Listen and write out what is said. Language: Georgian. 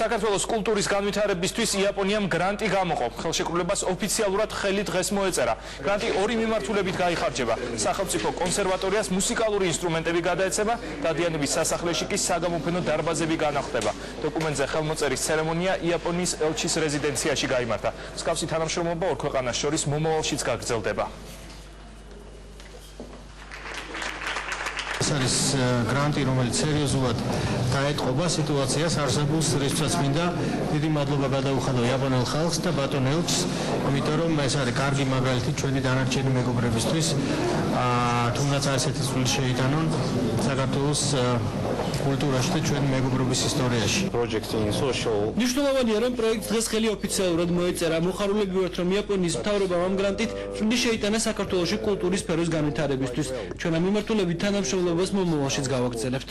საქართველოს კულტურის განვითარებისთვის იაპონიამ გრანტი გამოყო. ხელშეკრულებას ოფიციალურად ხელი დღეს მოეწერა. გრანტი ორი მიმართულებით გაიხარჯება. სახელმწიფო კონსერვატორიას მუსიკალური ინსტრუმენტები გადაეცემა, დადიანების სასახლეში კი საგამოფენო დარბაზები განახლდება. დოკუმენტზე ხელმოწერის ცერემონია იაპონიის ელჩის რეზიდენციაში გაიმართა. მსგავსი თანამშრომლობა ორ ქვეყანას შორის მომავალშიც გაგრძელდება. ეს არის გრანტი, რომელიც სერიოზულად დაეტყობა სიტუაციას არსებულს, რისთვისაც მინდა დიდი მადლობა გადაუხადო იაპონელ ხალხს და ბატონ ელჩს, იმიტომ რომ ეს არის კარგი მაგალითი ჩვენი დანარჩენი მეგობრებისთვის, თუნდაც ასეთი წვლილი შეიტანონ საქართველოს კულტურაში და ჩვენი მეგობრობის ისტორიაში. მნიშვნელოვანია, რომ პროექტს დღეს ხელი ოფიციალურად მოეწერა. მოხარულები ვართ, რომ იაპონიის მთავრობამ ამ გრანტით წვლილი შეიტანა საქართველოში კულტურის სფეროს განვითარებისთვის. ჩვენი მიმართულებით თანამშრომლობას მომავალშიც გავაგრძელებთ.